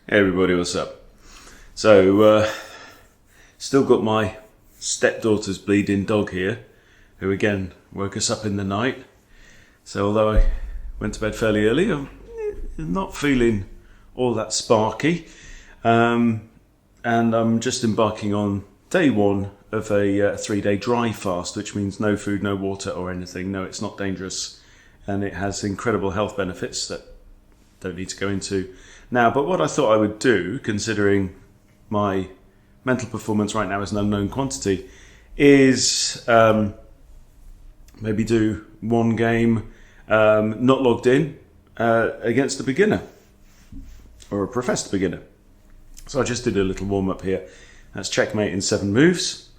Hey everybody, what's up? So, still got my stepdaughter's bleeding dog here, who again woke us up in the night. So although I went to bed fairly early, I'm not feeling all that sparky. And I'm just embarking on day one of a 3-day dry fast, which means no food, no water or anything. No, it's not dangerous, and it has incredible health benefits that don't need to go into now. But what I thought I would do, considering my mental performance right now is an unknown quantity, is maybe do one game not logged in against a beginner or a professed beginner. So I just did a little warm up here. That's checkmate in 7 moves.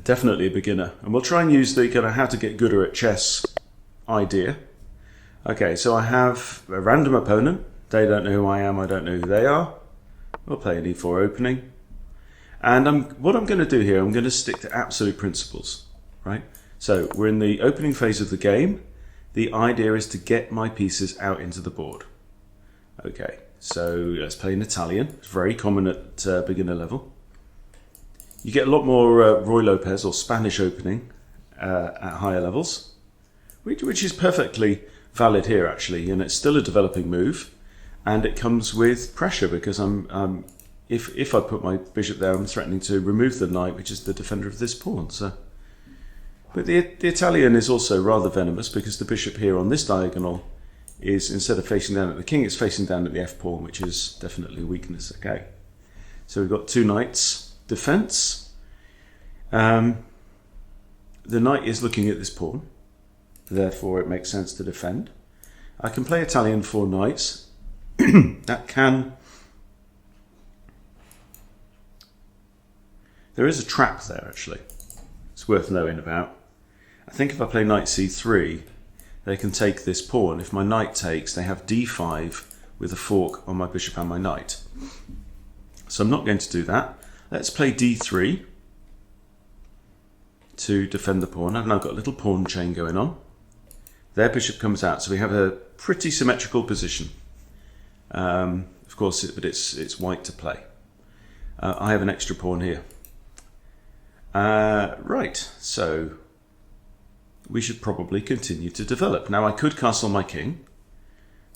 Definitely a beginner, and we'll try and use the kind of how to get gooder at chess idea. Okay, so I have a random opponent. They don't know who I am, I don't know who they are. We'll play an e4 opening. And what I'm going to do here, I'm going to stick to absolute principles, right? So we're in the opening phase of the game. The idea is to get my pieces out into the board. Okay, so let's play an Italian. It's very common at beginner level. You get a lot more Roy Lopez or Spanish opening at higher levels, which is perfectly valid here actually, and it's still a developing move, and it comes with pressure because if I put my bishop there, I'm threatening to remove the knight, which is the defender of this pawn. So, but the Italian is also rather venomous because the bishop here on this diagonal is, instead of facing down at the king, it's facing down at the f pawn, which is definitely a weakness. Okay, so we've got 2 knights defense. The knight is looking at this pawn, therefore it makes sense to defend. I can play Italian 4 knights. That can... There is a trap there actually. It's worth knowing about. I think if I play knight c3, they can take this pawn. If my knight takes, they have d5 with a fork on my bishop and my knight. So I'm not going to do that. Let's play d3 to defend the pawn. I've now got a little pawn chain going on. Their bishop comes out, so we have a pretty symmetrical position. Of course, but it's white to play. I have an extra pawn here. Right, so we should probably continue to develop. Now I could castle my king,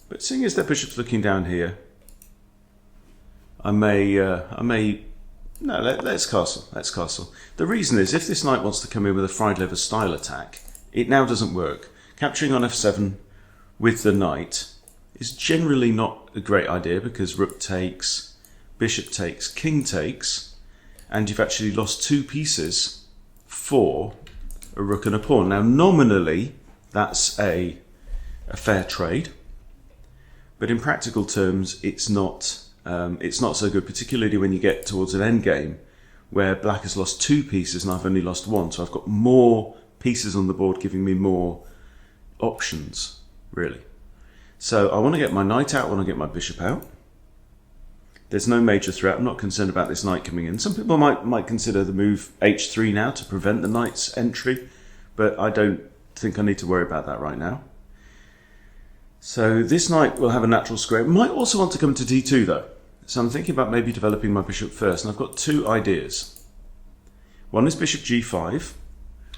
but seeing as their bishop's looking down here, no, let's castle. Let's castle. The reason is, if this knight wants to come in with a fried liver style attack, it now doesn't work. Capturing on f7 with the knight is generally not a great idea because rook takes, bishop takes, king takes, and you've actually lost 2 pieces for a rook and a pawn. Now nominally that's a fair trade, but in practical terms it's not so good, particularly when you get towards an endgame where black has lost 2 pieces and I've only lost 1, so I've got more pieces on the board giving me more options, really. So I want to get my knight out, I want to get my bishop out. There's no major threat. I'm not concerned about this knight coming in. Some people might consider the move h3 now to prevent the knight's entry, but I don't think I need to worry about that right now. So this knight will have a natural square. Might also want to come to d2 though. So I'm thinking about maybe developing my bishop first, and I've got 2 ideas. One is bishop g5,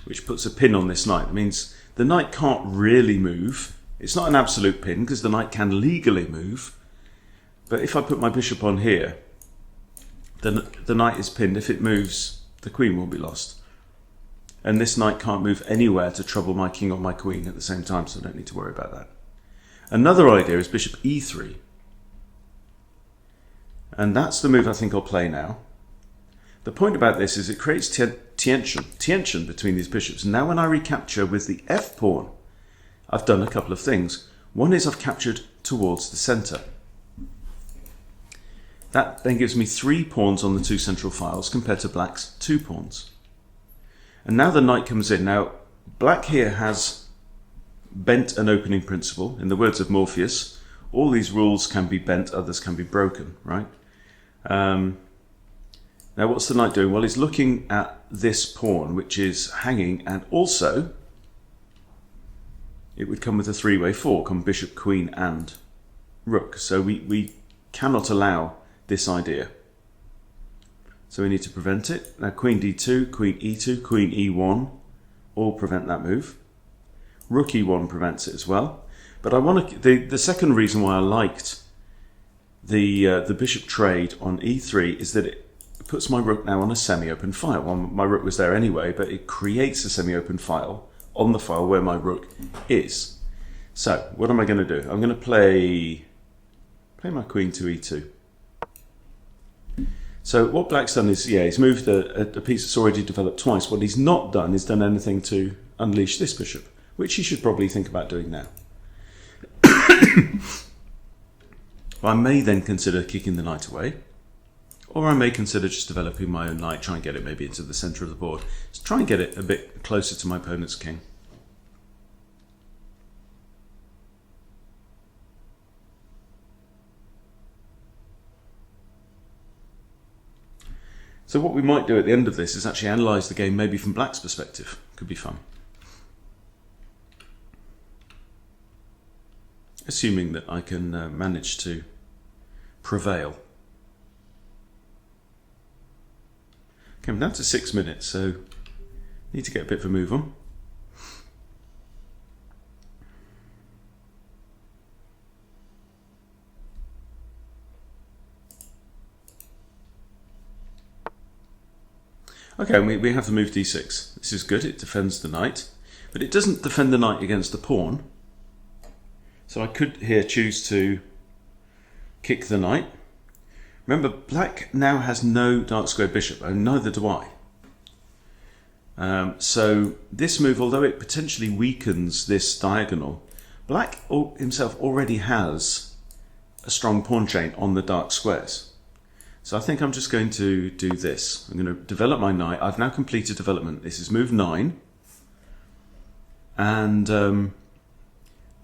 which puts a pin on this knight. It means the knight can't really move. It's not an absolute pin because the knight can legally move. But if I put my bishop on here, then the knight is pinned. If it moves, the queen will be lost. And this knight can't move anywhere to trouble my king or my queen at the same time, so I don't need to worry about that. Another idea is bishop e3. And that's the move I think I'll play now. The point about this is it creates tension between these bishops. Now when I recapture with the f pawn, I've done a couple of things. One is I've captured towards the centre. That then gives me 3 pawns on the 2 central files compared to black's 2 pawns. And now the knight comes in. Now black here has bent an opening principle. In the words of Morpheus, all these rules can be bent, others can be broken, right? Now what's the knight doing? Well, he's looking at this pawn, which is hanging, and also it would come with a 3-way fork on bishop, queen and rook. So we cannot allow this idea. So we need to prevent it. Now queen d2, queen e2, queen e1 all prevent that move. Rook e1 prevents it as well. But I want to, the second reason why I liked the bishop trade on e3 is that it puts my rook now on a semi-open file. Well, my rook was there anyway, but it creates a semi-open file on the file where my rook is. So what am I going to do? I'm going to play my queen to e2. So what black's done is, yeah, he's moved a piece that's already developed twice. What he's not done is done anything to unleash this bishop, which he should probably think about doing now. I may then consider kicking the knight away, or I may consider just developing my own knight, try and get it maybe into the centre of the board. Just try and get it a bit closer to my opponent's king. So what we might do at the end of this is actually analyse the game maybe from black's perspective. Could be fun. Assuming that I can manage to prevail. Okay, I'm down to 6 minutes, so need to get a bit of a move on. Okay, we have the move d6. This is good, it defends the knight, but it doesn't defend the knight against the pawn. So I could here choose to kick the knight. Remember, black now has no dark squared bishop, and neither do I. So this move, although it potentially weakens this diagonal, black himself already has a strong pawn chain on the dark squares. So I think I'm just going to do this. I'm going to develop my knight. I've now completed development. This is move 9. And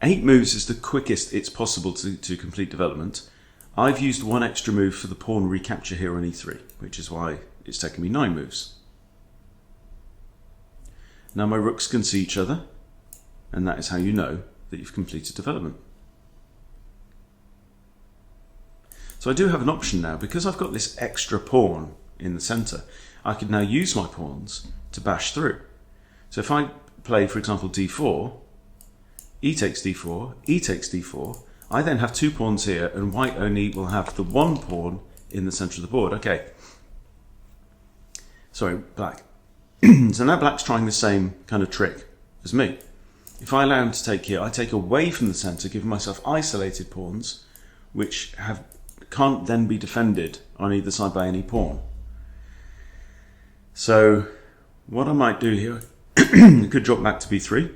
8 moves is the quickest it's possible to complete development. I've used 1 extra move for the pawn recapture here on e3, which is why it's taken me 9 moves. Now my rooks can see each other, and that is how you know that you've completed development. So I do have an option now, because I've got this extra pawn in the centre, I could now use my pawns to bash through. So if I play, for example, d4, e takes d4, e takes d4, I then have 2 pawns here, and white only will have the 1 pawn in the centre of the board. Okay. Sorry, black. So now black's trying the same kind of trick as me. If I allow him to take here, I take away from the centre, giving myself isolated pawns, which can't then be defended on either side by any pawn. So what I might do here, I could drop back to b3.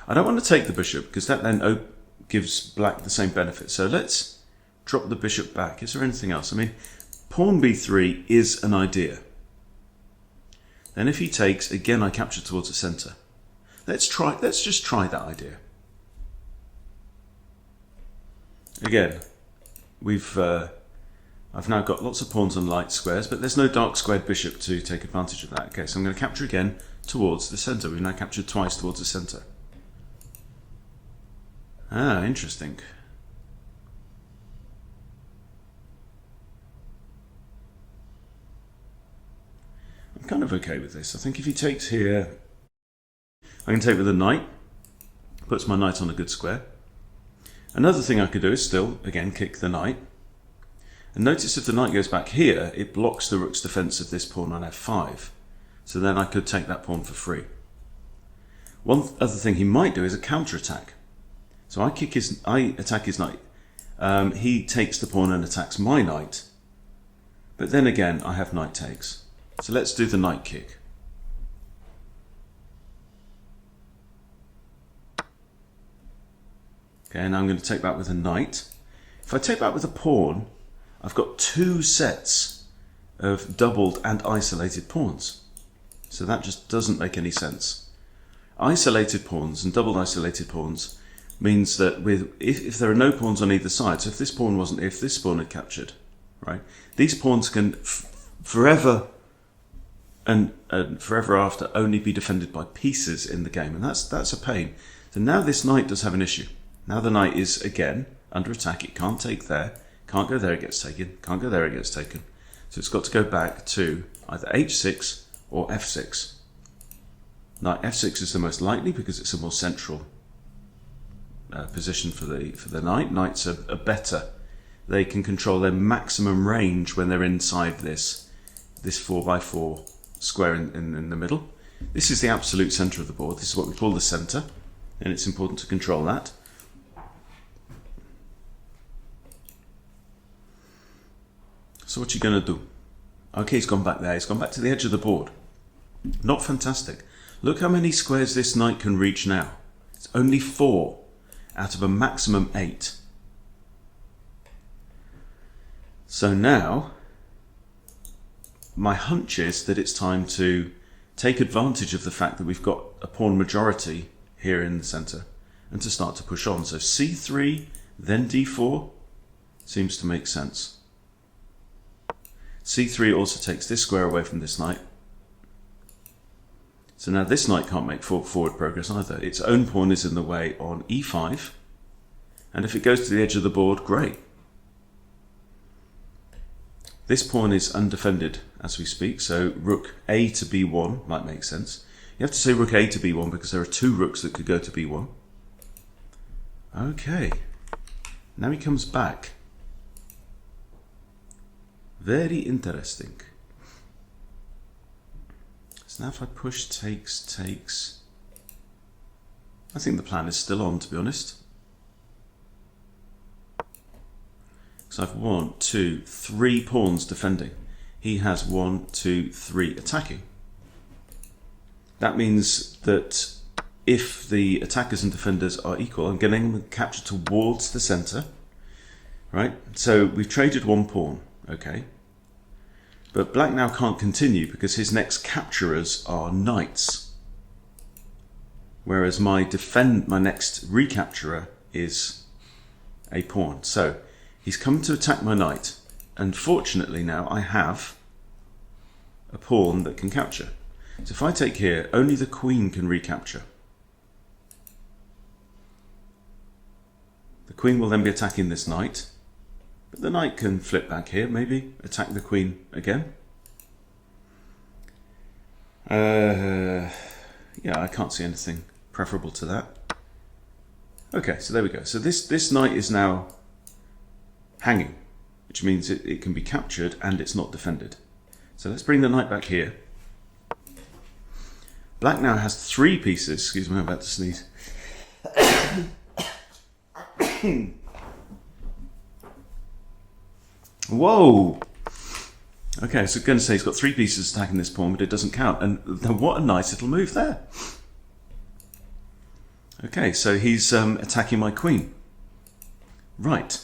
I don't want to take the bishop, because that then gives black the same benefit. So let's drop the bishop back. Is there anything else? I mean, pawn b3 is an idea. Then if he takes, again I capture towards the centre. Let's just try that idea. Again, I've now got lots of pawns on light squares, but there's no dark squared bishop to take advantage of that. Okay, so I'm going to capture again towards the centre. We've now captured twice towards the centre. Ah, interesting. I'm kind of okay with this. I think if he takes here, I can take with a knight. Puts my knight on a good square. Another thing I could do is still, again, kick the knight. And notice if the knight goes back here, it blocks the rook's defense of this pawn on f5. So then I could take that pawn for free. One other thing he might do is a counter-attack. So I attack his knight. He takes the pawn and attacks my knight. But then again, I have knight takes. So let's do the knight kick. Okay, now I'm going to take back with a knight. If I take back with a pawn, I've got 2 sets of doubled and isolated pawns. So that just doesn't make any sense. Isolated pawns and doubled isolated pawns means that if there are no pawns on either side, so if this pawn had captured, right, these pawns can forever and forever after only be defended by pieces in the game, and that's a pain. So now this knight does have an issue. Now the knight is again under attack. It can't take there, can't go there, it gets taken, can't go there, it gets taken. So it's got to go back to either h6 or f6. Knight f6 is the most likely because it's a more central position for the knight. Knights are better. They can control their maximum range when they're inside this 4x4 square in the middle. This is the absolute centre of the board. This is what we call the centre, and it's important to control that. So what are you going to do? Okay, he's gone back there. He's gone back to the edge of the board. Not fantastic. Look how many squares this knight can reach now. It's only 4 out of a maximum 8. So now, my hunch is that it's time to take advantage of the fact that we've got a pawn majority here in the centre and to start to push on. So c3, then d4 seems to make sense. c3 also takes this square away from this knight. So now this knight can't make forward progress either. Its own pawn is in the way on e5, and if it goes to the edge of the board, great. This pawn is undefended as we speak, so rook a to b1 might make sense. You have to say rook a to b1 because there are 2 rooks that could go to b1. Okay, now he comes back. Very interesting. So now if I push takes, I think the plan is still on, to be honest. So I've 1, 2, 3 pawns defending. He has 1, 2, 3 attacking. That means that if the attackers and defenders are equal, I'm getting them captured towards the centre, right? So we've traded 1 pawn, okay? But black now can't continue because his next capturers are knights, whereas my next recapturer is a pawn. So he's come to attack my knight, and fortunately now I have a pawn that can capture. So if I take here, only the queen can recapture. The queen will then be attacking this knight, but the knight can flip back here, maybe attack the queen again. Yeah, I can't see anything preferable to that. Okay, so there we go. So this knight is now hanging, which means it can be captured and it's not defended. So let's bring the knight back here. Black now has 3 pieces. Excuse me, I'm about to sneeze. Whoa! Okay, so I'm going to say he's got 3 pieces attacking this pawn, but it doesn't count. And what a nice little move there. Okay, so he's attacking my queen. Right.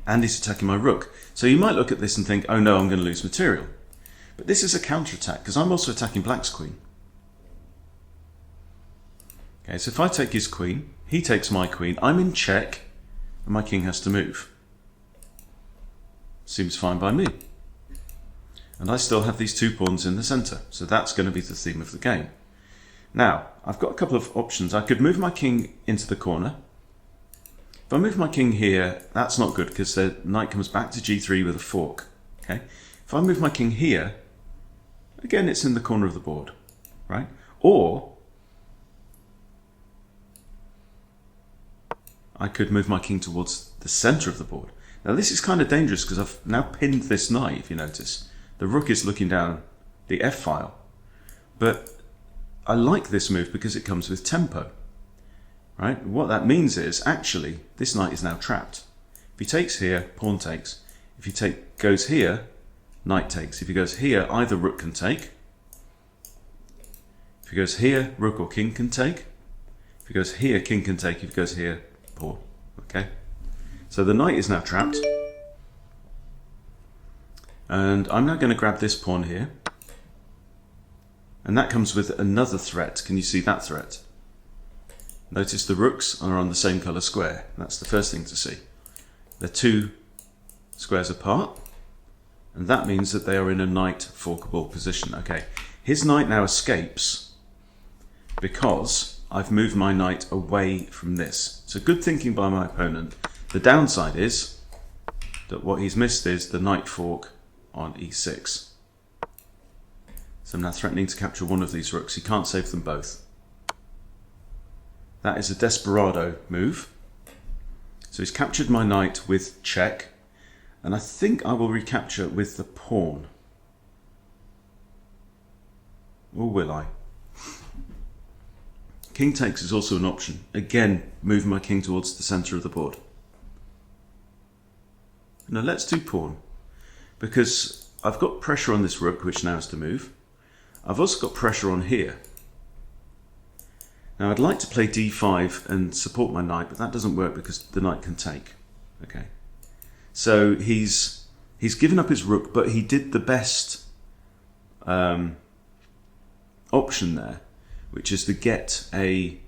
And he's attacking my rook. So you might look at this and think, oh no, I'm going to lose material. But this is a counterattack, because I'm also attacking black's queen. Okay, so if I take his queen, he takes my queen, I'm in check, and my king has to move. Seems fine by me. And I still have these 2 pawns in the centre, so that's going to be the theme of the game. Now, I've got a couple of options. I could move my king into the corner. If I move my king here, that's not good because the knight comes back to g3 with a fork. Okay. If I move my king here, again it's in the corner of the board, right? Or I could move my king towards the centre of the board. Now this is kind of dangerous because I've now pinned this knight, if you notice. The rook is looking down the f-file. But I like this move because it comes with tempo. Right? What that means is, actually, this knight is now trapped. If he takes here, pawn takes. If he goes here, knight takes. If he goes here, either rook can take. If he goes here, rook or king can take. If he goes here, king can take. If he goes here, pawn. Okay? So the knight is now trapped. And I'm now going to grab this pawn here. And that comes with another threat. Can you see that threat? Notice the rooks are on the same colour square. That's the first thing to see. They're 2 squares apart, and that means that they are in a knight forkable position. Okay, his knight now escapes because I've moved my knight away from this. So good thinking by my opponent The downside is that what he's missed is the knight fork on e6. So I'm now threatening to capture one of these rooks. He can't save them both. That is a desperado move. So he's captured my knight with check, and I think I will recapture with the pawn. Or will I? King takes is also an option. Again, moving my king towards the centre of the board. Now let's do pawn, because I've got pressure on this rook, which now has to move. I've also got pressure on here. Now I'd like to play d5 and support my knight, but that doesn't work because the knight can take. Okay, so he's given up his rook, but he did the best option there, which is to get a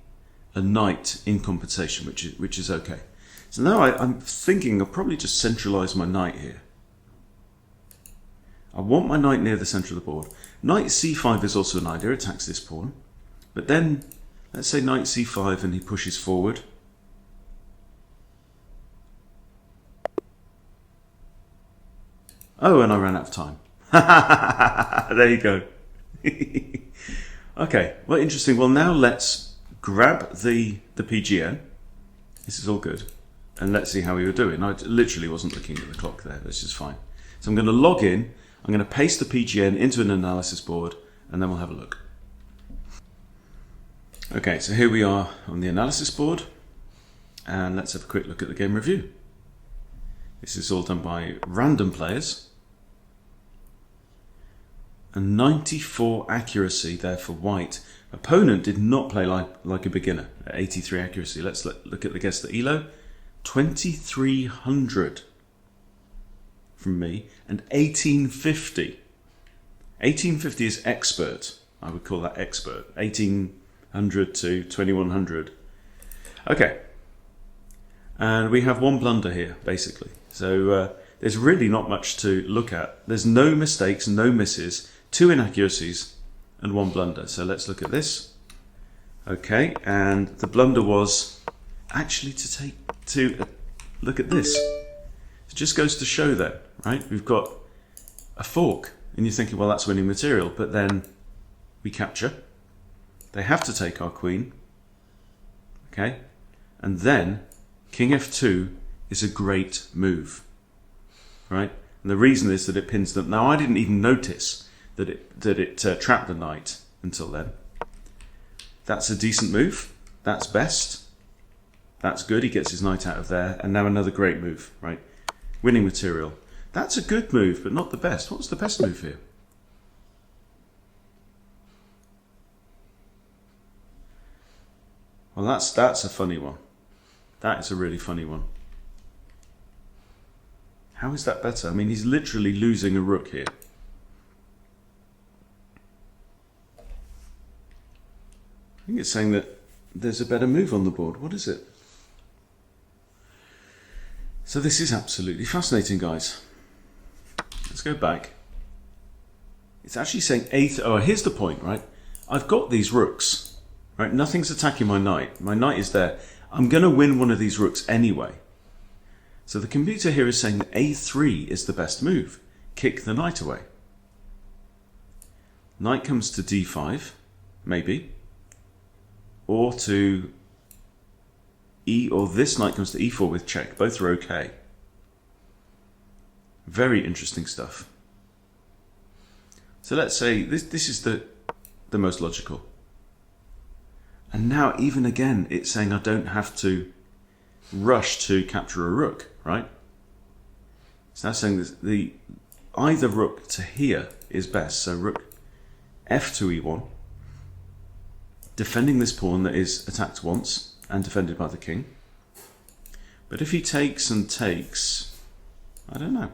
knight in compensation, which is okay. So now I'm thinking I'll probably just centralise my knight here. I want my knight near the centre of the board. Knight c5 is also an idea, attacks this pawn. But then, let's say knight c5 and he pushes forward. Oh, and I ran out of time. There you go. Okay, well, interesting. Well, now let's grab the PGN. This is all good. And let's see how we were doing. I literally wasn't looking at the clock there. This is fine. So I'm going to log in. I'm going to paste the PGN into an analysis board, and then we'll have a look. Okay, so here we are on the analysis board, and let's have a quick look at the game review. This is all done by random players. A 94 accuracy there for white. Opponent did not play like a beginner at 83 accuracy. Let's look at the guess, the ELO. 2300 from me, and 1850. 1850 is expert. I would call that expert. 1800 to 2100. Okay. And we have one blunder here, basically. So there's really not much to look at. There's no mistakes, no misses, 2 inaccuracies, and 1 blunder. So let's look at this. Okay, and the blunder was actually to look at this. It just goes to show that, right? We've got a fork, and you're thinking, well, that's winning material, but then we capture. They have to take our queen, okay? And then king f2 is a great move, right? And the reason is that it pins them. Now, I didn't even notice that it trapped the knight until then. That's a decent move. That's best. That's good. He gets his knight out of there. And now another great move, right? Winning material. That's a good move, but not the best. What's the best move here? Well, that's a funny one. That is a really funny one. How is that better? I mean, he's literally losing a rook here. I think it's saying that there's a better move on the board. What is it? So this is absolutely fascinating, guys. Let's go back. It's actually saying oh, here's the point, right? I've got these rooks, right? Nothing's attacking my knight. My knight is there. I'm going to win one of these rooks anyway. So the computer here is saying that a3 is the best move. Kick the knight away. Knight comes to d5, maybe. Or to or this knight comes to e4 with check. Both are okay. Very interesting stuff. So let's say this is the most logical. And now even again it's saying I don't have to rush to capture a rook, right? So that's saying that either rook to here is best. So rook f2 e1, defending this pawn that is attacked once and defended by the king. But if he takes and takes, I don't know.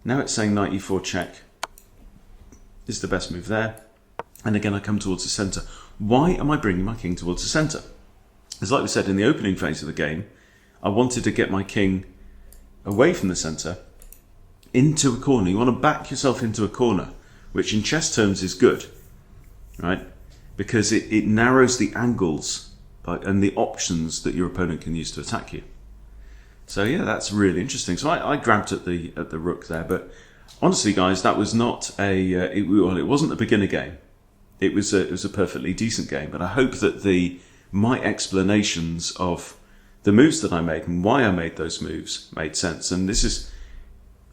Now it's saying knight e4 check is the best move there. And again, I come towards the centre. Why am I bringing my king towards the centre? As like we said in the opening phase of the game, I wanted to get my king away from the centre into a corner. You want to back yourself into a corner, which in chess terms is good, right? Because it narrows the angles and the options that your opponent can use to attack you. So yeah, that's really interesting. So I grabbed at the rook there, but honestly, guys, that was not it wasn't a beginner game. It was a perfectly decent game. But I hope that my explanations of the moves that I made and why I made those moves made sense. And this is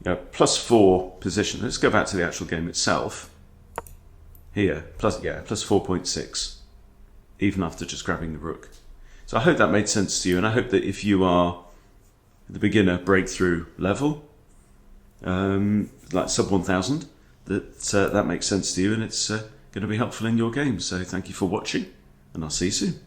+4 position. Let's go back to the actual game itself. Here, plus 4.6, even after just grabbing the rook. So I hope that made sense to you, and I hope that if you are the beginner breakthrough level, like Sub-1000, that makes sense to you, and it's going to be helpful in your game. So thank you for watching, and I'll see you soon.